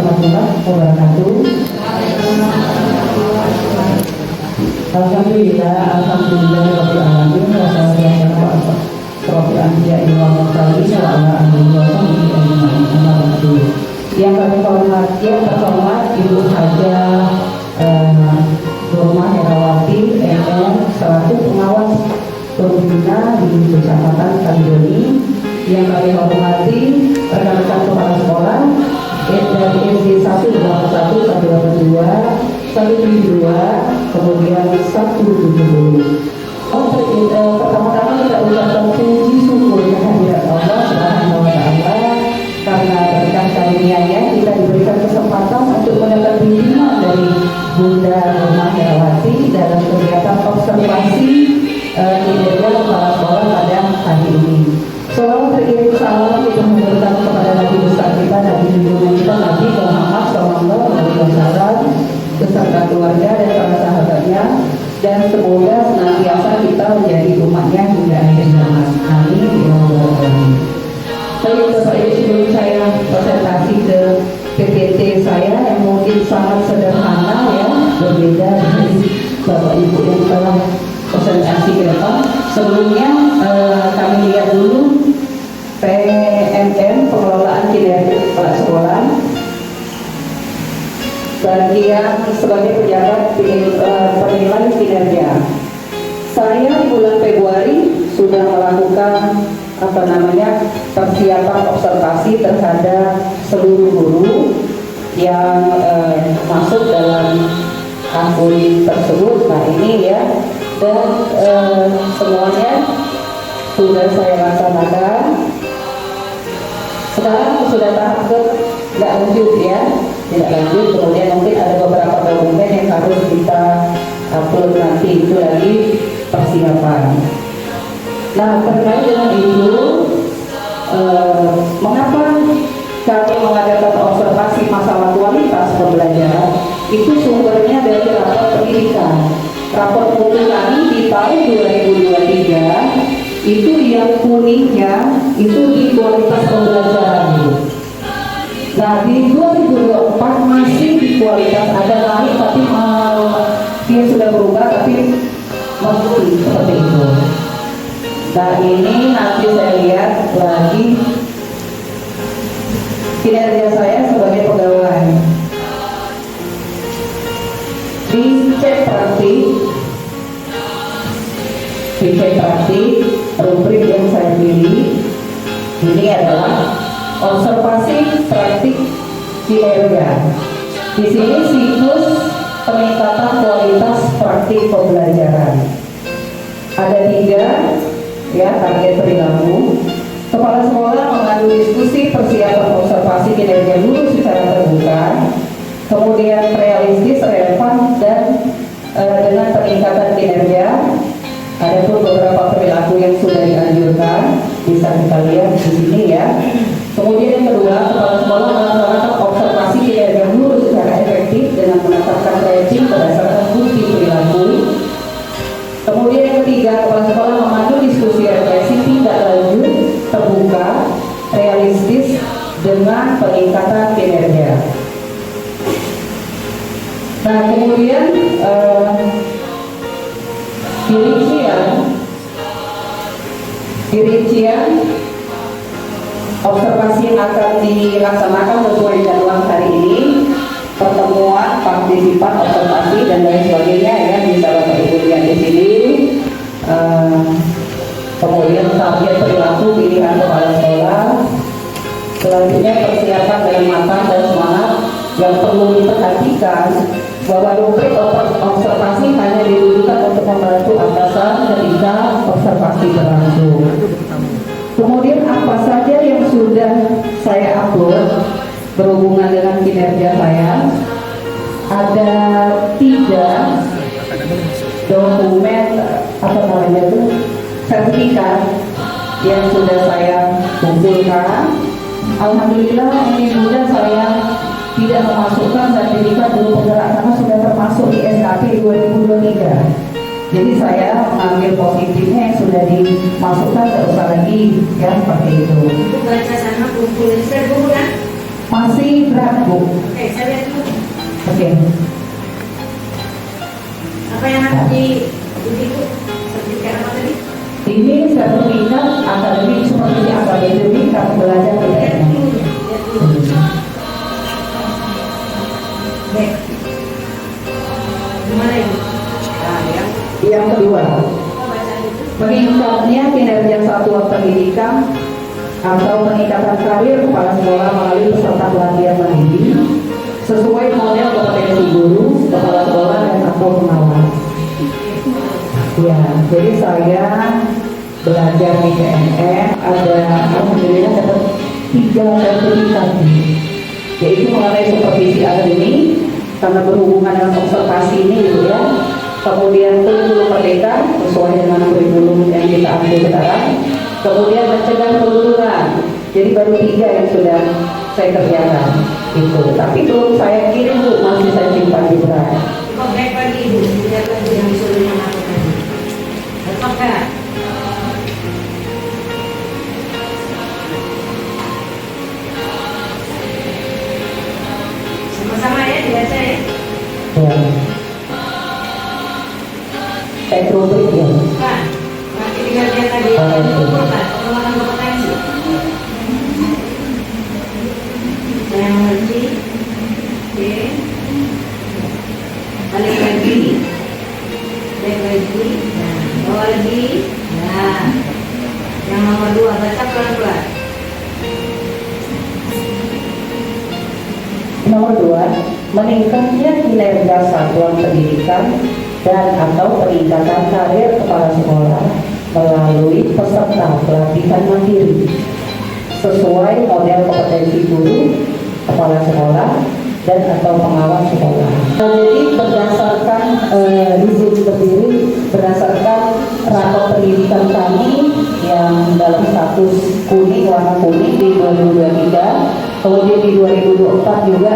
warahmatullahi wabarakatuh. Alhamdulillah, rabbil alamin, wassalamualaikum warahmatullahi wabarakatuh. Yang kami hormati, yang terhormat Ibu Haja Nurmah Herawati MM selaku pengawas pembina di Kecamatan Kalidoni. Yang kami hormati rekan-rekan kepala sekolah dari SD 1 21 sampai 22 kemudian 170. Pertama-tama kita ucapkan puji syukur kehadirat Allah Subhanahu wa Ta'ala karena berkat karunia-Nya kita diberikan kesempatan untuk mendapat bimbingan dari Bunda Nurmah Herawati dalam kegiatan observasi kinerja kepala sekolah pada hari ini. Selalu beriring salam kita memberikan kepada Nabi besar kita, Nabi junjungan kita, Nabi Muhammad SAW beserta keluarga dan para sahabatnya, dan semoga senantiasa kita menjadi umatnya hingga akhir zaman. Amin. Bapak Ibu, sebelum saya presentasi ke PPT saya yang mungkin sangat sederhana ya, berbeda dari Bapak Ibu yang telah presentasi ke depan. Sebelumnya kami lihat dulu PMM, pengelolaan kinerja kepala sekolah, bagian sebagai pejabat penilai kinerja. Saya di bulan Februari sudah melakukan persiapan observasi terhadap seluruh guru yang masuk dalam akun tersebut. Nah ini ya, dan semuanya sudah saya laksanakan. Sekarang sudah tahap tidak lanjut ya, tidak lanjut. Kemudian mungkin ada beberapa dokumen yang harus kita upload nanti, itu lagi persiapan. Nah terkait dengan itu, mengapa kami mengadakan observasi masalah kualitas pembelajaran? Itu sumbernya dari rapor pendidikan. Rapor mutu kami di tahun 2023 itu yang kuningnya itu di kualitas pembelajaran itu. Nah di 2024 masih di kualitas, ada naik tapi dia sudah berubah tapi masih seperti itu. Nah ini nanti saya lihat lagi kinerja saya sebagai pegawai. Dicek praktik, rubrik yang saya pilih ini adalah observasi praktik kinerja. Di sini siklus peningkatan kualitas praktik pembelajaran. Ada 3 ya, target perilaku. Kepala sekolah mengadu diskusi persiapan observasi kinerja guru secara terbuka, kemudian realistis, relevan, dan dengan peningkatan kinerja. Ada pun beberapa perilaku yang sudah dianjurkan, bisa kita lihat di sini ya. Kemudian yang kedua, kepala sekolah melaksanakan observasi kinerja guru secara efektif dengan menetapkan rating berdasarkan bukti perilaku. Kemudian yang ketiga, kepala sekolah memandu diskusi refleksi tindak lanjut terbuka, realistis, dengan peningkatan kinerja. Nah kemudian dirincian observasi yang akan dilaksanakan sesuai jadwal hari ini, pertemuan, partisipan, observasi dan lain sebagainya ya, bisa Bapak Ibu lihat di sini. Kemudian target perilaku pilihan kepala sekolah. Selanjutnya persiapan dengan matang dan semangat. Yang perlu diperhatikan bahwa rubrik observasi hanya ditujukan untuk membantu atasan ketika observasi berlangsung. Kemudian apa saja yang sudah saya upload berhubungan dengan kinerja saya? Ada 3 dokumen sertifikat yang sudah saya kumpulkan. Alhamdulillah ini sudah saya tidak memasukkan sertifikat guru penggerak karena sudah termasuk di SKP 2023. Jadi saya mengambil positifnya yang sudah dimasukkan, tidak usah lagi ya seperti itu. Untuk baca sama kumpulin serbu kan? Masih berat, Bu. Oke, saya lihat dulu. Oke. Apa yang harus diuji Bu? Sertifikat apa tadi? Ini sertifikat akademik supervisi akademik kami belajar Lihat PTN. dulu ya, lihat dulu. Oke. Gimana ini? Nah, Yang kedua, oh, baca itu. meningkatnya kinerja satuan pendidikan atau peningkatan karir kepala sekolah melalui peserta pelatihan mendidik sesuai model kompetensi guru, kepala sekolah dan atau pengawas. Ya, jadi saya belajar di PNN ada alhamdulillah dapat 3 sertifikat, yaitu mengenai supervisi akademik karena berhubungan dengan observasi ini gitu ya. Kemudian kurikulum merdeka sesuai dengan kurikulum yang kita ambil sekarang. Kemudian mencegah keluluran. Jadi baru 3 yang sudah saya kerjakan itu. Tapi belum saya kirim Bu, masih saya simpan di drive. Kok baik lagi Ibu? Lihat lagi yang disuruh yang aku tadi. Apakah? Sama-sama ya dibaca ya. Ya. Teknologi ya. Bukan. Nanti tinggal lihat tadi Oh, yang iya. diukurkan penguatan kompetensi. Saya mengerti. Oke. Balik lagi. Balik lagi. Nah, bawa lagi. Nah. Yang nomor 2 baca pelan-pelan. Nomor 2, meningkatnya kinerja satuan pendidikan dan atau peningkatan karir kepala sekolah melalui peserta pelatihan mandiri sesuai model kompetensi guru, kepala sekolah dan atau pengawas sekolah. Nah, jadi berdasarkan izin berdiri berdasarkan rapor pendidikan kami yang dalam status kuning warna kuning di 2023. Kemudian di 2024 juga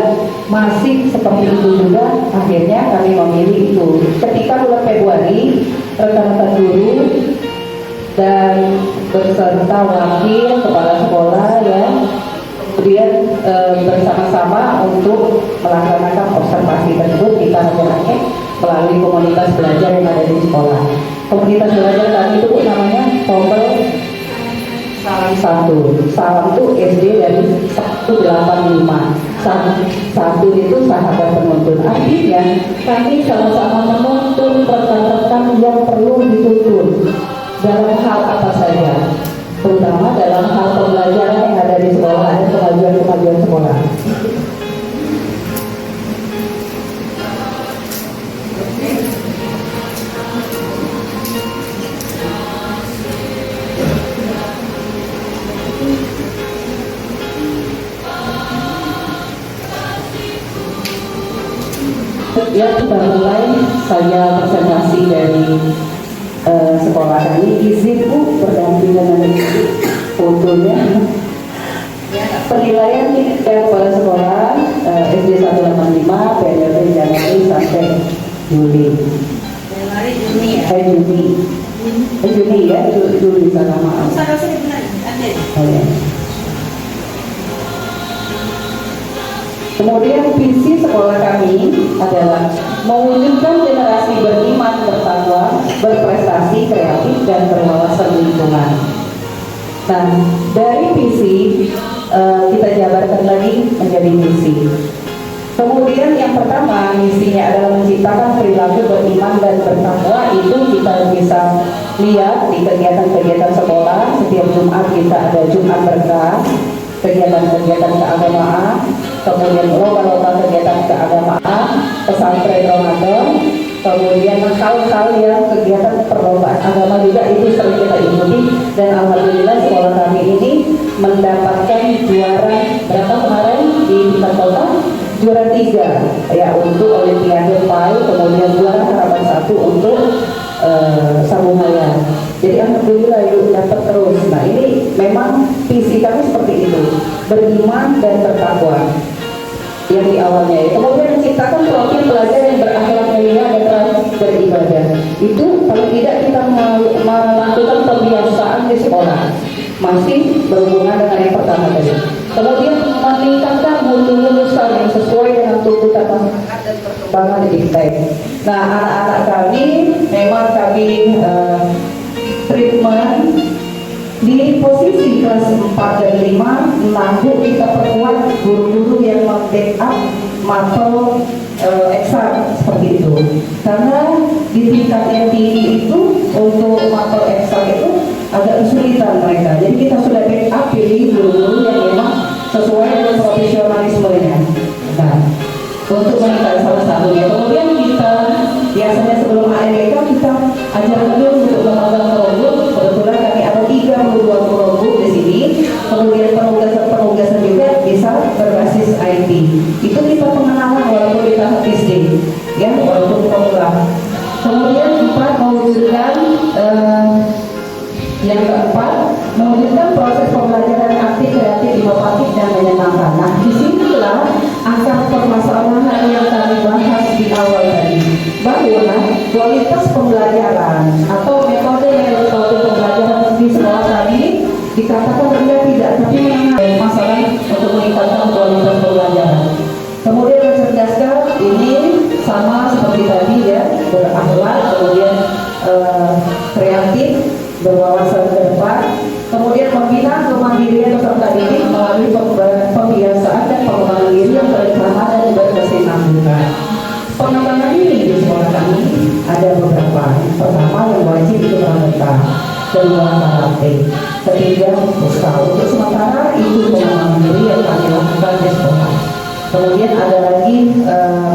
masih seperti itu juga, akhirnya kami memilih itu. Ketika bulan Februari, rekan-rekan guru dan beserta wakil kepala sekolah ya, kemudian bersama-sama untuk melaksanakan observasi tersebut kita rakit melalui komunitas belajar yang ada di sekolah. Komunitas belajar kami itu namanya Tombel Salam 1. Salam itu SD dari 185. Satu itu sahabat penuntun. Artinya kami sama-sama menuntun rekan-rekan yang perlu dituntun dalam hal apa saja, terutama dalam hal pembelajaran yang ada di sekolah dan kemajuan-kemajuan sekolah. Ya, kita mulai. Saya presentasi dari sekolah kami. Izin Bu berdampingan dengan fotonya. Penilaian kinerja kepala sekolah SD 185 periode Januari sampai Juli. Januari Juni ya. Juni ya, Juli salah maaf. Salah saya benar. Ada. Oh, ya. Kemudian visi sekolah kami adalah mewujudkan generasi beriman, bertakwa, berprestasi, kreatif, dan berwawasan lingkungan. Nah, dari visi kita jabarkan lagi menjadi misi. Kemudian yang pertama, misinya adalah menciptakan perilaku beriman dan bertakwa. Itu kita bisa lihat di kegiatan-kegiatan sekolah. Setiap Jumat kita ada Jumat berkah, kegiatan-kegiatan keagamaan, kemudian lomba-lomba kegiatan keagamaan, pesantren Ramadan, kemudian hal-hal yang kegiatan perlombaan agama juga itu sering kita ikuti. Dan alhamdulillah sekolah kami ini mendapatkan juara berapa kemarin di tingkat kota? Juara 3 ya untuk Olimpiade PAI, kemudian juara harapan 1 untuk Sabunghaya. Jadi alhamdulillah yuk dapat terus. Nah ini memang visi kami seperti itu, beriman dan bertakwa yang di awalnya ya. Kemudian menciptakan profil pelajar yang berakhlak mulia dan rajin beribadah. Itu paling tidak kita melakukan pembiasaan di sekolah. Masih berhubungan dengan yang pertama tadi. Kemudian meningkatkan mutu lulusan yang sesuai dengan tuntutan masyarakat dan perkembangan iptek. Nah, anak-anak kami memang kami treatment di posisi kelas 4 dan 5, namun kita perkuat guru-guru yang membackup materi eksak seperti itu. Karena di tingkat yang tinggi itu untuk materi eksak itu agak kesulitan mereka. Jadi kita sudah backup pilih guru-guru yang memang sesuai dengan profesionalismenya. Nah, untuk meningkatkan salah satunya. Kemudian kita biasanya sebelum AMBK kita ajarkan dulu untuk memegang perunggu. Kebetulan kami ada 32 perunggu di sini. Kemudian penugasan juga bisa berbasis IT. Itu kita pengenalan walaupun di tahap SD, ya walaupun pemula. Kemudian kita mewujudkan yang keempat, mewujudkan proses pembelajaran aktif, kreatif, inovatif dan menyenangkan. Nah, disinilah akar permasalahan yang kami bahas di awal tadi, bahwa kualitas pembelajaran atau metode pembelajaran di sekolah kami dikatakan rendah tidak, tapi mengenai masalah untuk meningkatkan kualitas pembelajaran. Kemudian mencerdaskan ini sama seperti tadi ya, berakhlak, kemudian kreatif, berwawasan ke depan, kemudian membina kemandirian peserta didik melalui pembiasaan dan pengembangan diri yang berusaha dan berkesinambungan. Pengembangan diri di sekolah kami ada beberapa. Pertama, yang wajib itu pramuka, kedua karate, ketiga futsal. Untuk sementara itu pengembangan diri yang kami lakukan di sekolah. Kemudian ada lagi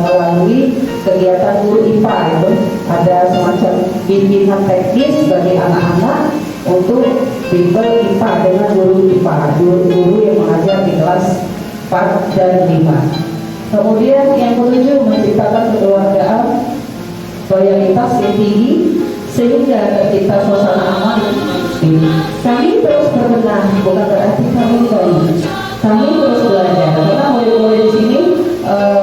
melalui kegiatan guru IPA, itu ada semacam bimbingan teknis bagi anak-anak untuk bimbel IPA dengan guru IPA, guru yang mengajar di kelas 4 dan 5. Kemudian yang ketujuh, menciptakan kekeluargaan loyalitas yang tinggi sehingga tercipta suasana aman dan kondusif. Kami terus berbenah, bukan berarti kami baik. Kami terus belajar karena murid-murid di sini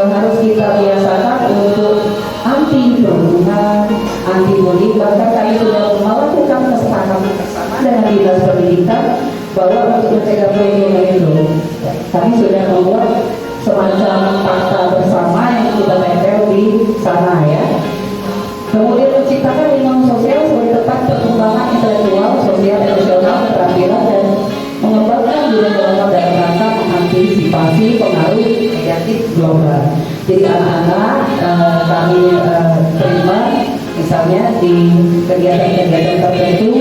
harus kita biasakan untuk anti perundungan, anti bullying. Bahkan kami sudah melakukan kesepakatan bersama dengan dinas pendidikan bahwa untuk mencegah bullying itu kami sudah membuat semacam fakta bersama yang kita tempel di sana ya. Kemudian menciptakan lingkungan sosial sebagai tempat perkembangan intelektual, sosial, emosional, keterampilan dan mengembangkan budaya dalam rangka mengantisipasi pengaruh negatif global. Jadi anak-anak kami terima misalnya di kegiatan-kegiatan tertentu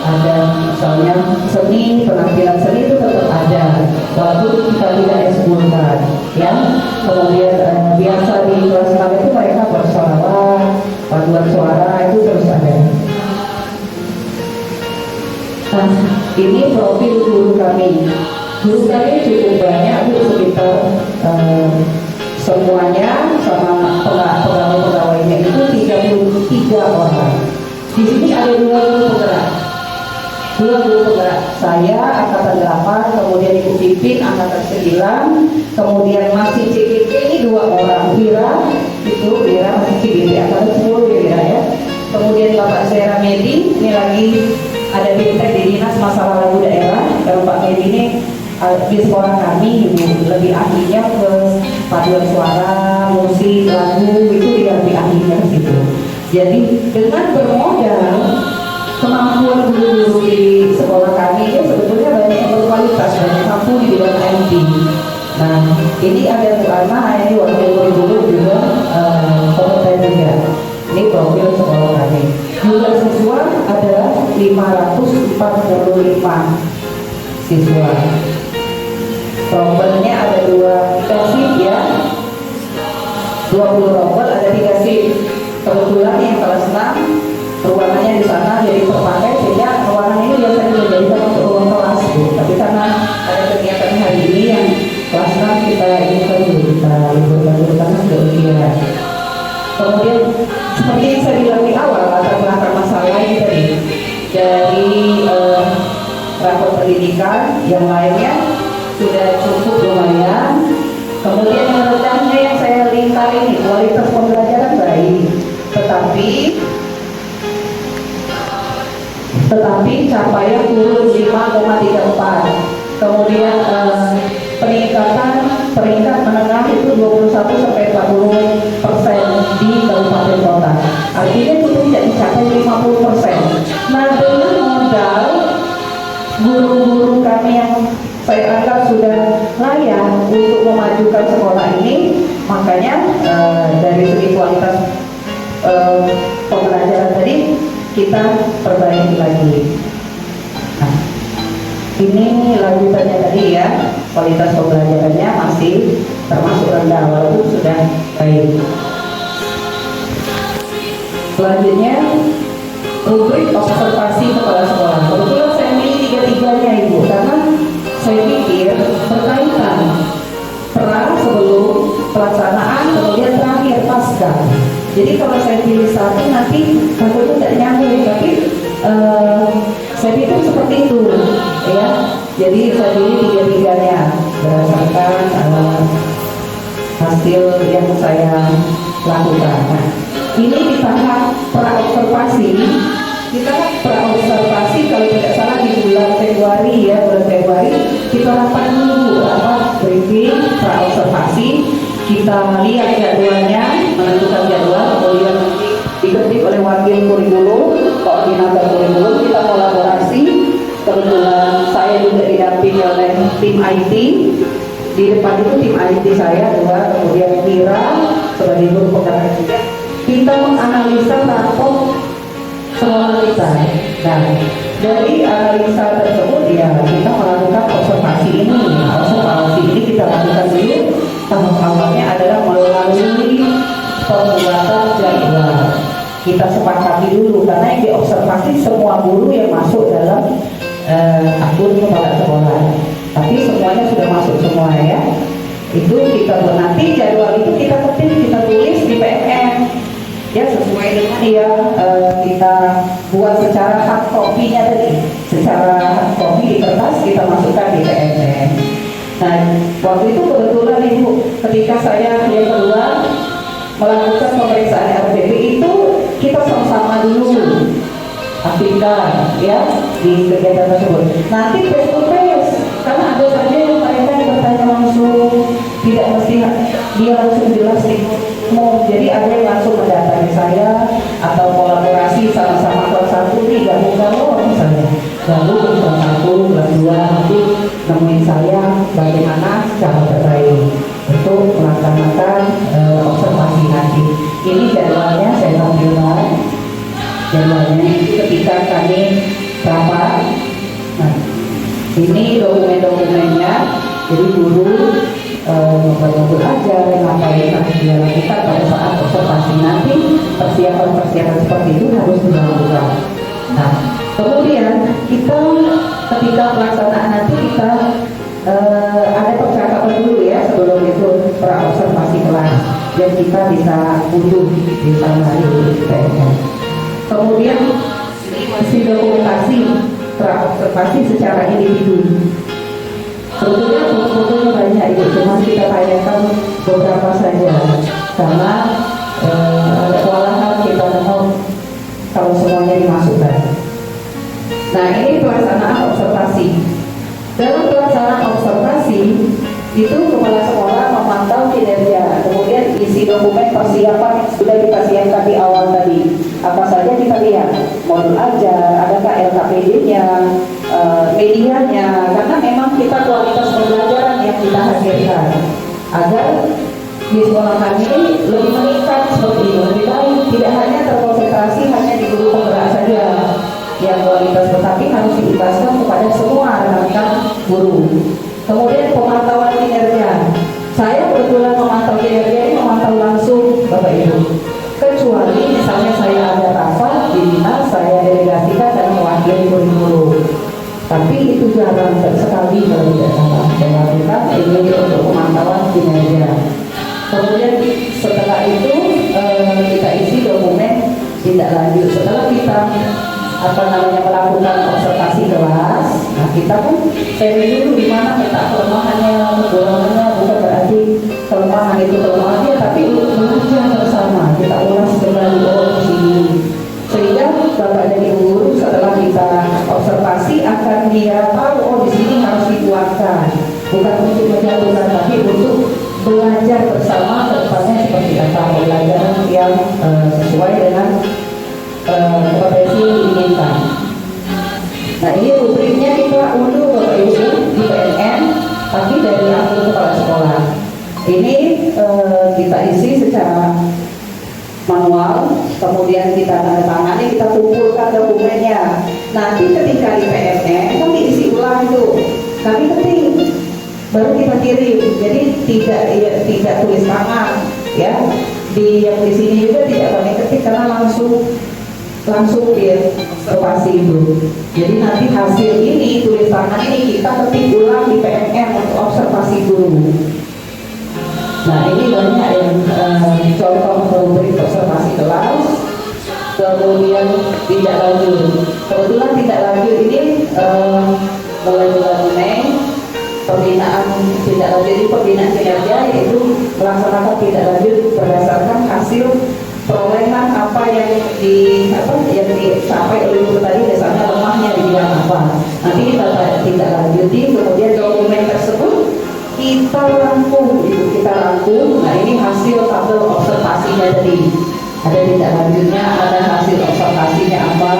ada misalnya seni, penampilan seni itu tetap ada walaupun kita tidak ekskulkan ya. Kemudian biasa di kelas 6 itu mereka bersolawat, paduan suara itu terus ada. Nah, ini profil guru kami. Guru kami cukup banyak, sekitar semuanya sama pegawai-pegawainya itu 33 orang. Di sini ada 2 guru penggerak. 2 guru penggerak. Saya angkatan 8, kemudian Ibu Pipin angkatan 9, kemudian masih CGT ini 2 orang. Wira masih CGT angkatan 10 Wira ya. Kemudian Bapak Zera Medi ini lagi ada bintang di dinas masalah lagu daerah. Kalau Pak Medi ini di sekolah kami lebih ahlinya ke paduan suara, musik, lagu itu dia lebih ahlinya ke situ. Jadi dengan bermodal kemampuan guru-guru di sekolah kami itu sebetulnya banyak yang berkualitas, banyak mampu di bidang IT. Nah, ini ada Bu Ana, ini wakil guru juga kompeten juga. Ini profil sekolah kami. Jumlah siswa adalah 545 siswa. Rombelnya ada 2 shift ya, 20 rombel, ada 3 shift. Kebetulan yang kelas 6 ruangannya di sana jadi terpakai sehingga ruangan ini biasanya dijadikan untuk ruang kelas. Tapi karena ada kegiatan hari ini yang kelas 6 kita liburkan dulu karena sudah ujian. Kemudian seperti yang saya bilang di awal, latar belakang masalah ini tadi dari rapor pendidikan yang lainnya sudah cukup lumayan. Kemudian yang rendahnya yang saya lingkar ini kualitas pembelajaran baik, tetapi capaian turun 5,34. Kemudian peningkatan peringkat menengah itu 21-40% di kabupaten kota. Artinya itu tidak dicapai 50%. Nah, dengan modal guru-guru kami yang saya anggap sudah layak untuk memajukan sekolah ini, makanya dari segi kualitas pembelajaran tadi kita perbaiki lagi. Nah, ini lanjutannya tadi ya, kualitas pembelajarannya masih termasuk rendah walaupun sudah baik. Selanjutnya, rubrik observasi kepala sekolah. Kebetulan saya milih tiga-tiganya Ibu, karena saya pikir berkaitan pra, sebelum, pelaksanaan, kemudian terakhir pasca. Jadi kalau saya pilih satu nanti takutnya tidak nyambung, tapi saya pikir seperti itu ya. Jadi saya pilih tiga-tiganya berdasarkan hasil yang saya lakukan. Nah, ini di tahap praobservasi. Kita praobservasi kalau tidak salah di bulan Februari ya, bulan Februari kita rapat dulu briefing praobservasi. Kita lihat jadwalnya, menentukan jadwal, kemudian diketik oleh wakil kurikulum, koordinator kurikulum, kita kolaborasi. Kebetulan saya juga didampingi oleh tim IT. Di depan itu tim IT saya dua, kemudian Mira sebagai guru penggerak juga. Kita menganalisa rapor sekolah kita. Nah, dari analisa tersebut ya kita melakukan observasi ini. Observasi ini kita lakukan dulu. Tahap awalnya adalah melalui pembuatan jadwal. Kita sepakati dulu karena yang diobservasi semua guru yang masuk dalam akun kepala sekolah. Tapi semuanya sudah masuk semua ya. Itu kita buat, nanti jadwal itu kita ketik, kita tulis di PMM. Ya sesuai dengan yang kita buat secara hard copy-nya tadi. Secara hard copy di kertas kita masukkan di PMM. Nah, waktu itu kebetulan Ibu, ketika saya yang kedua melakukan pemeriksaan RPP itu kita sama-sama dulu aktifkan ya di kegiatan tersebut. Nanti face to face, karena ada saja yang mereka yang bertanya langsung, tidak mesti dia langsung jelas mau. Jadi ada yang langsung mendatangi saya atau kolaborasi sama-sama kelas 1 nih gabung misalnya. Gabung kelas 1, kelas 2 nanti nemuin saya bagaimana cara terbaik untuk melaksanakan observasi nanti. Ini jadwalnya saya tampilkan. Jadwalnya itu ketika kami rapat. Nah, ini dokumen-dokumennya. Jadi guru ngobrol aja apa yang harus dia lakukan pada saat observasi nanti. Persiapan seperti itu harus dilakukan. Nah, kemudian kita ketika pelaksanaan nanti kita ada percakapan dulu ya sebelum itu praobservasi kelas dan kita bisa utuh di sana di PMM. Kemudian masih dokumentasi praobservasi secara individu. Sebetulnya foto-fotonya banyak Ibu, cuma kita tayangkan beberapa saja karena ada kewalahan kita mau kalau semuanya dimasukkan. Nah, ini pelaksanaan observasi. Dalam pelaksanaan observasi itu kepala sekolah memantau kinerja, kemudian isi dokumen persiapan yang sudah kita siapkan di awal tadi. Apa saja kita lihat, modul ajar, adakah LKPD-nya, medianya, karena memang kita kualitas pembelajaran yang kita hasilkan agar di sekolah kami lebih meningkat seperti itu, lebih baik, tidak hanya terkonsentrasi hanya di guru penggerak saja yang kualitas, tetapi harus diikhlaskan kepada semua rekan-rekan guru. Kemudian pemantauan kinerja, saya kebetulan memantau kinerja ini memantau langsung Bapak Ibu, kecuali misalnya saya ada rapat di dinas, saya delegasikan dan mewakili kurikulum. Tapi itu jarang sekali kalau tidak salah melakukan ini untuk pemantauan kinerja. Kemudian setelah itu kita isi dokumen tindak lanjut. Setelah kita melakukan observasi kelas, nah kita kan seri dulu di mana letak kelemahannya, kekurangannya, bukan berarti kelemahan itu kelemahannya, tapi untuk belajar bersama kita ulas kembali sini. Sehingga Bapak dan Ibu guru setelah kita observasi akan dia tahu di sini harus dikuatkan, bukan untuk menjaga Ini kita isi secara manual, kemudian kita tanda tangani, kita kumpulkan dokumennya. Nanti ketika di PMN kan diisi ulang tuh, kami ketik, baru kita kirim. Jadi tidak tulis tangan, ya. Yang di sini juga tidak boleh ketik karena langsung dia observasi itu. Jadi nanti hasil ini tulis tangan ini kita ketik ulang di PMN untuk observasi guru. Nah ini banyak yang contoh memberi observasi kelas, kemudian tidak lanjut. Kebetulan tidak lanjut ini mulai bulan Mei, pembinaan tidak lanjut ini pembinaan kinerja, yaitu melaksanakan tidak lanjut berdasarkan hasil perolehan apa yang dicapai oleh guru tadi, misalnya lemahnya di bidang apa. Nanti kita tidak lanjuti, kemudian dokumen tersebut kita rangkum. Nah ini hasil tabel observasinya tadi. Ada tidak lanjutnya, ada hasil observasinya apa.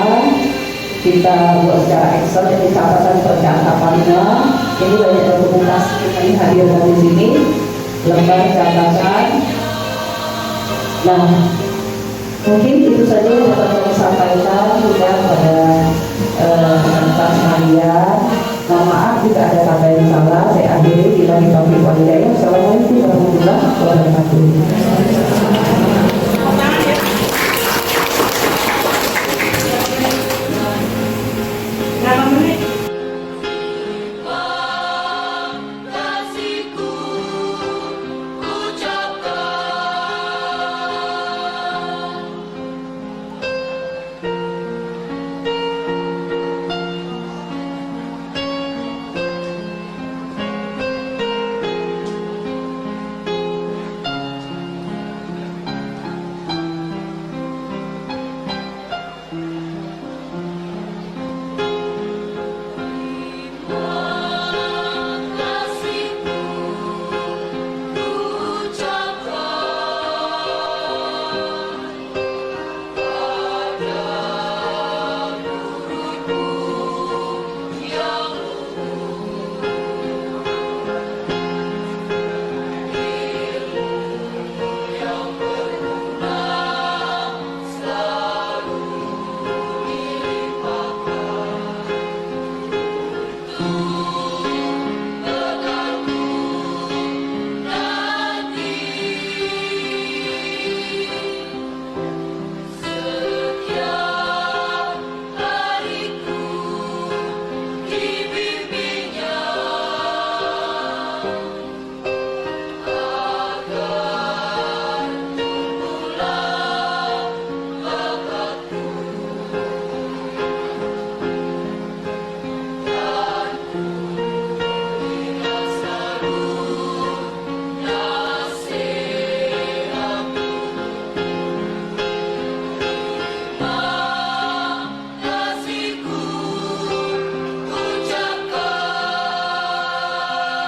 Kita buat secara Excel, ini catatan percakapannya. Ini banyak dokumentasi yang ini hadirkan di sini, lembar catatan. Nah, mungkin itu saja yang dapat kami sampaikan juga pada rekan sekalian. Mohon maaf jika ada kata yang salah.